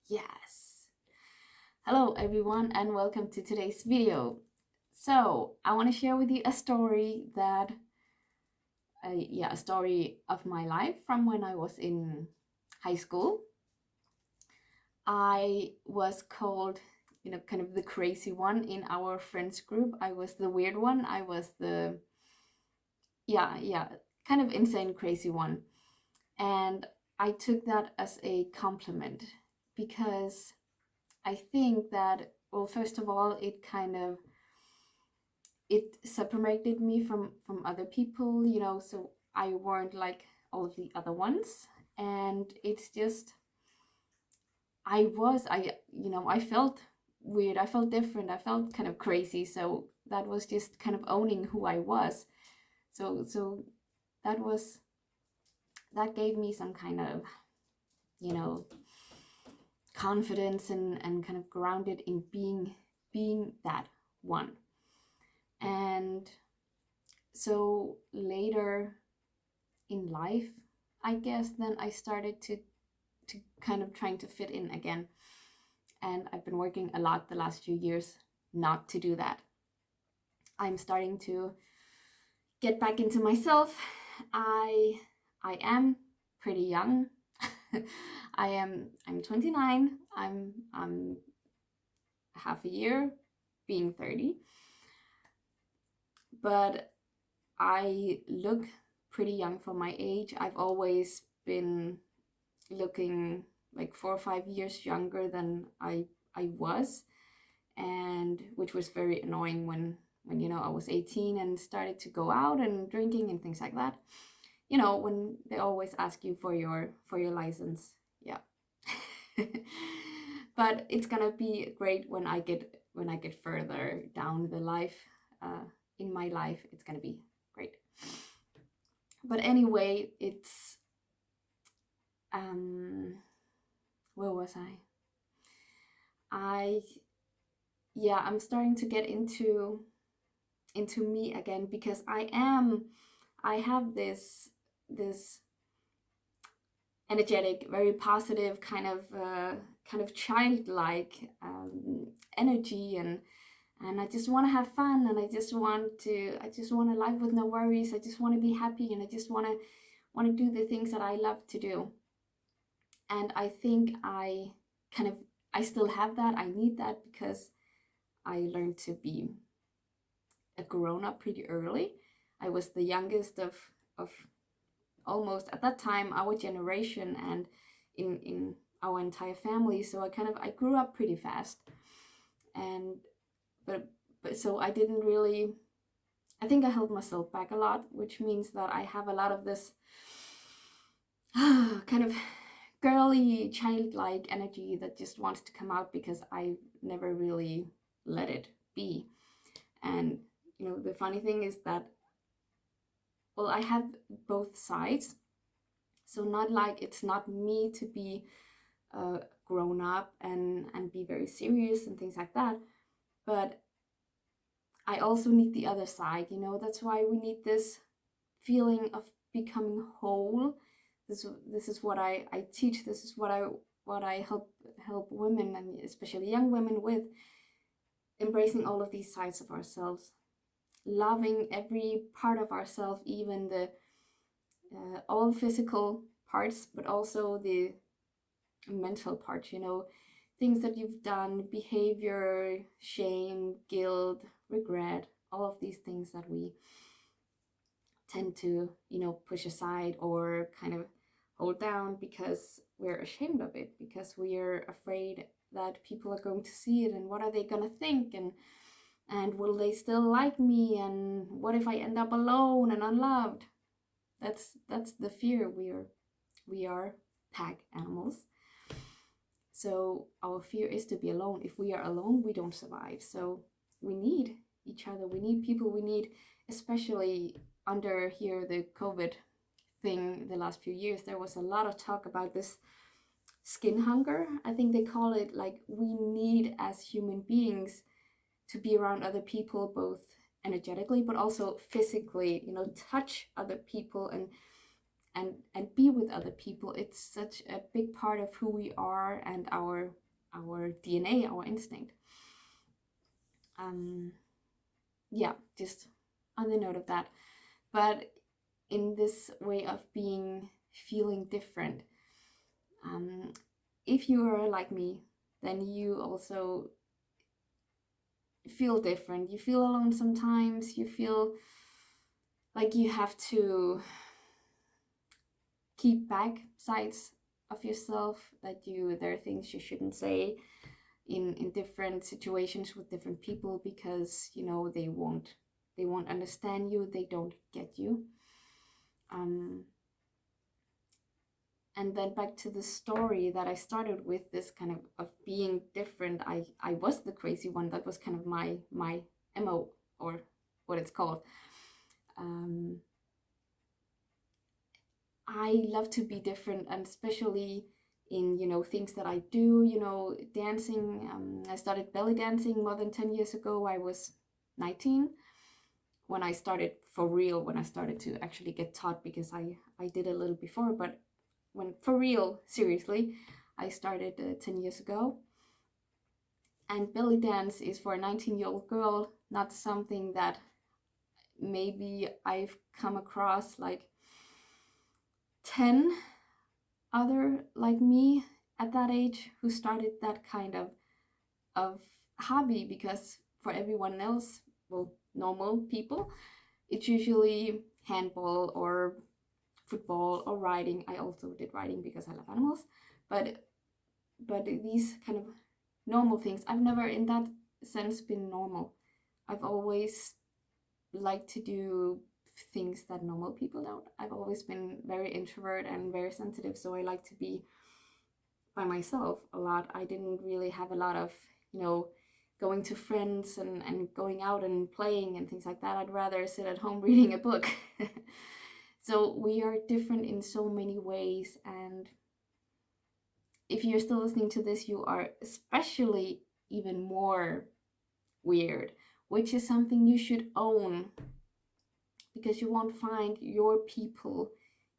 Yes. Hello everyone and welcome to today's video. So I want to share with you a story a story of my life from when I was in high school. I was called, kind of the crazy one in our friends group. I was the weird one. I was the, yeah, kind of insane crazy one. And I took that as a compliment because I think that, well, first of all, it separated me from other people, so I weren't like all of the other ones. And it's just I felt weird, I felt different, I felt kind of crazy. So that was just kind of owning who I was. So that was that gave me some kind of, you know, confidence and kind of grounded in being that one. And so later in life, I guess, then I started to kind of trying to fit in again. And I've been working a lot the last few years not to do that. I'm starting to get back into myself. I am pretty young. I'm 29. I'm half a year being 30. But I look pretty young for my age. I've always been looking like 4 or 5 years younger than I was, and which was very annoying when I was 18 and started to go out and drinking and things like that. When they always ask you for your license. Yeah. But it's gonna be great when I get further down the life, in my life. It's gonna be great. But anyway, it's where was I yeah, I'm starting to get into me again, because I have this energetic, very positive kind of childlike energy, and I just want to have fun, and I just want to live with no worries. I just want to be happy, and I just want to do the things that I love to do. And I think kind of I still have that. I need that because I learned to be a grown up pretty early. I was the youngest of almost at that time our generation, and in our entire family. So I grew up pretty fast. And but so I didn't really. I think I held myself back a lot, which means that I have a lot of this kind of girly, childlike energy that just wants to come out, because I never really let it be. And the funny thing is that, well, I have both sides. So not like it's not me to be grown up and be very serious and things like that, but I also need the other side. That's why we need this feeling of becoming whole. This is what I teach. This is what I help women, and especially young women, with embracing all of these sides of ourselves, loving every part of ourselves, even the all physical parts, but also the mental parts. Things that you've done, behavior, shame, guilt, regret, all of these things that we tend to push aside or kind of hold down because we're ashamed of it, because we're afraid that people are going to see it, and what are they going to think, and will they still like me, and what if I end up alone and unloved. That's the fear. We are pack animals. So our fear is to be alone. If we are alone, we don't survive. So we need each other. We need people. We need, especially under here the COVID thing the last few years, there was a lot of talk about this skin hunger. I think they call it, like, we need as human beings to be around other people, both energetically but also physically, touch other people and be with other people. It's such a big part of who we are and our DNA, our instinct. um yeah, just on the note of that. But in this way of being, feeling different, um if you are like me, then you also feel different. You feel alone sometimes. You feel like you have to keep back sides of yourself, that you, there are things you shouldn't say in different situations with different people, because you know they won't understand you, they don't get you. um and then back to the story that I started with, this kind of being different. I was the crazy one. That was kind of my mo, or what it's called. um I love to be different, and especially in, things that I do, dancing. I started belly dancing more than 10 years ago. I was 19 when I started for real, when I started to actually get taught, because I did a little before, but when for real, seriously, I started 10 years ago. And belly dance is, for a 19-year-old girl, not something that maybe I've come across like 10 other like me at that age who started that kind of hobby. Because for everyone else, well, normal people, it's usually handball or football or riding. I also did riding because I love animals. But these kind of normal things, I've never in that sense been normal. I've always liked to do things that normal people don't. I've always been very introvert and very sensitive, so I like to be by myself a lot. I didn't really have a lot of, going to friends and going out and playing and things like that. I'd rather sit at home reading a book. So we are different in so many ways. And if you're still listening to this, you are especially even more weird, which is something you should own, because you won't find your people.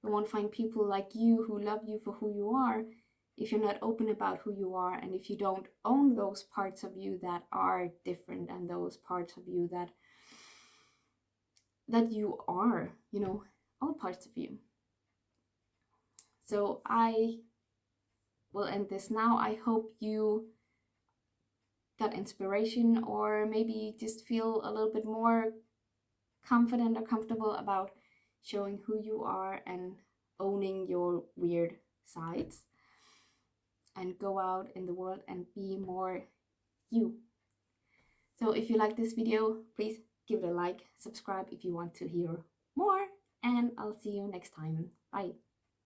You won't find people like you who love you for who you are if you're not open about who you are, and if you don't own those parts of you that are different, and those parts of you that you are, all parts of you. So I will end this now. I hope you got inspiration, or maybe just feel a little bit more confident or comfortable about showing who you are and owning your weird sides, and go out in the world and be more you. So if you like this video, please give it a like, subscribe if you want to hear more, and I'll see you next time. Bye.